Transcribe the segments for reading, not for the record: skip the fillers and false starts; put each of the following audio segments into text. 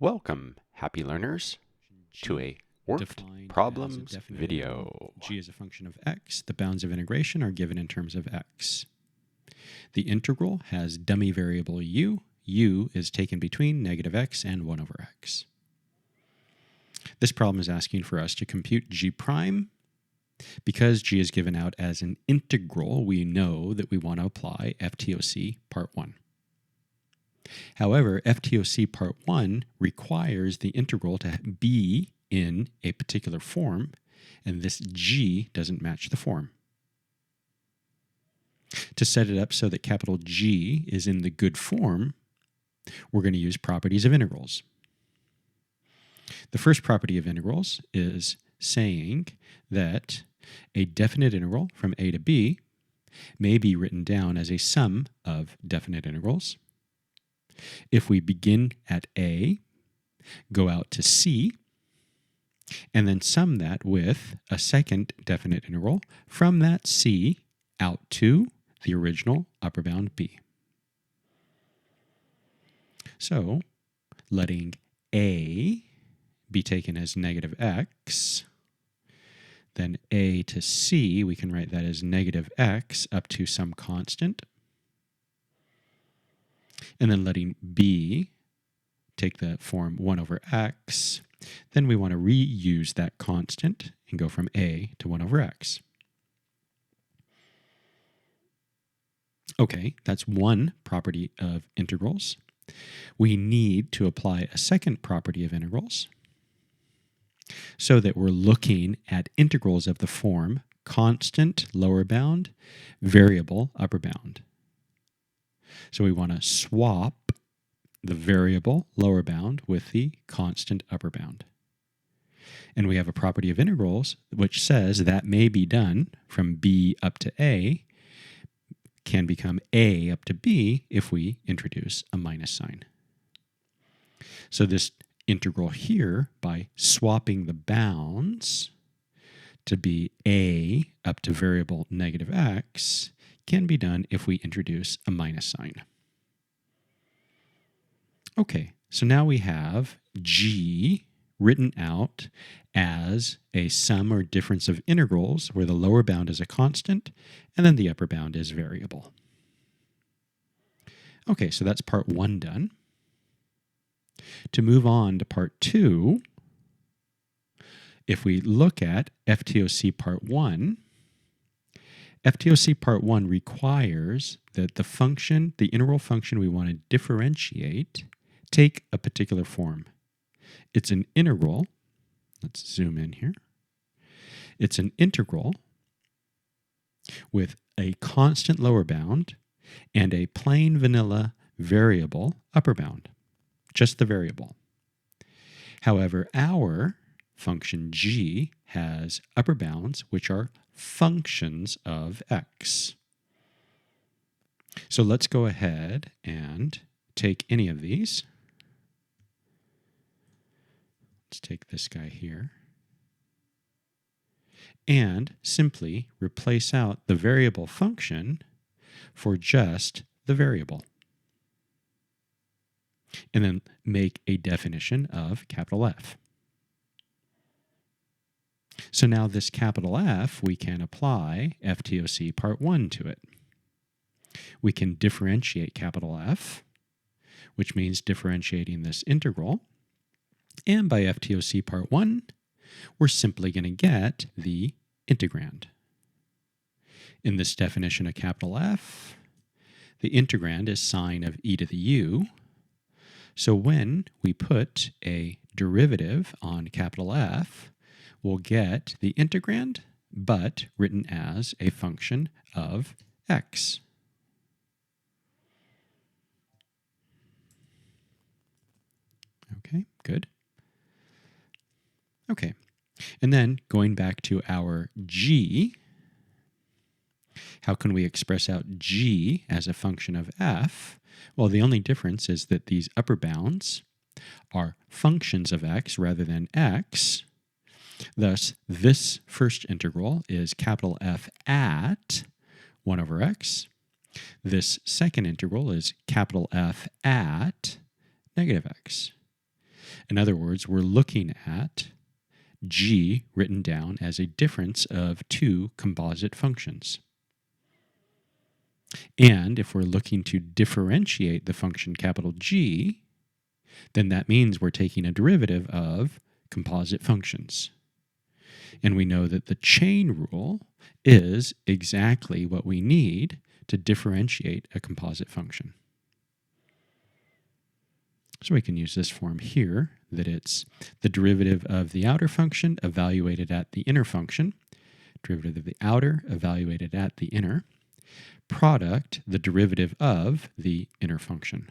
Welcome, happy learners, to a Worked defined Problems as a definite video. integral. G is a function of x. The bounds of integration are given in terms of x. The integral has dummy variable u. U is taken between negative x and 1 over x. This problem is asking for us to compute g prime. Because g is given out as an integral, we know that we want to apply FTOC part 1. However, FTOC part 1 requires the integral to be in a particular form, and this g doesn't match the form. To set it up so that capital G is in the good form, we're going to use properties of integrals. The first property of integrals is saying that a definite integral from a to b may be written down as a sum of definite integrals. If we begin at a, go out to c, and then sum that with a second definite integral from that c out to the original upper bound b. So, letting a be taken as negative x, then a to c, we can write that as negative x up to some constant. And then letting b take the form 1 over x, then we want to reuse that constant and go from a to 1 over x. Okay, that's one property of integrals. We need to apply a second property of integrals so that we're looking at integrals of the form constant lower bound, variable upper bound. So we want to swap the variable lower bound with the constant upper bound. And we have a property of integrals which says that may be done from b up to a can become a up to b if we introduce a minus sign. So this integral here, by swapping the bounds to be a up to variable negative x, can be done if we introduce a minus sign. Okay, so now we have g written out as a sum or difference of integrals where the lower bound is a constant and then the upper bound is variable. Okay, so that's part 1 done. To move on to part 2, if we look at FTOC part 1, FTOC part 1 requires that the integral function we want to differentiate take a particular form. It's an integral. Let's zoom in here. It's an integral with a constant lower bound and a plain vanilla variable upper bound, just the variable. However, our function g has upper bounds which are functions of x. So let's go ahead and take any of these. Let's take this guy here and simply replace out the variable function for just the variable. And then make a definition of capital F. So now this capital F, we can apply FTOC part 1 to it. We can differentiate capital F, which means differentiating this integral. And by FTOC part 1, we're simply going to get the integrand. In this definition of capital F, the integrand is sine of e to the u. So when we put a derivative on capital F, we'll get the integrand, but written as a function of x. Okay, good. Okay, and then going back to our g, how can we express out g as a function of f? Well, the only difference is that these upper bounds are functions of x rather than x. Thus, this first integral is capital F at 1 over x. This second integral is capital F at negative x. In other words, we're looking at g written down as a difference of two composite functions. And if we're looking to differentiate the function capital G, then that means we're taking a derivative of composite functions. And we know that the chain rule is exactly what we need to differentiate a composite function. So we can use this form here, that it's the derivative of the outer function evaluated at the inner function, derivative of the outer evaluated at the inner, product the derivative of the inner function.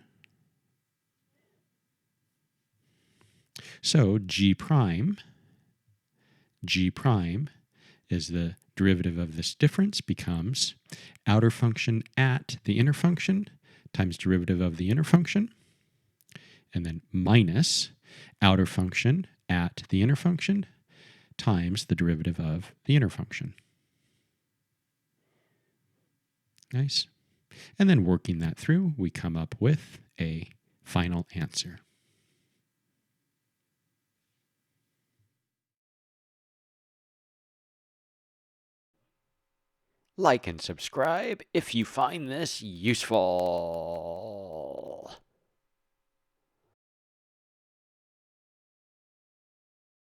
So G prime is the derivative of this difference, becomes outer function at the inner function times derivative of the inner function, and then minus outer function at the inner function times the derivative of the inner function. Nice. And then working that through, we come up with a final answer. Like and subscribe if you find this useful.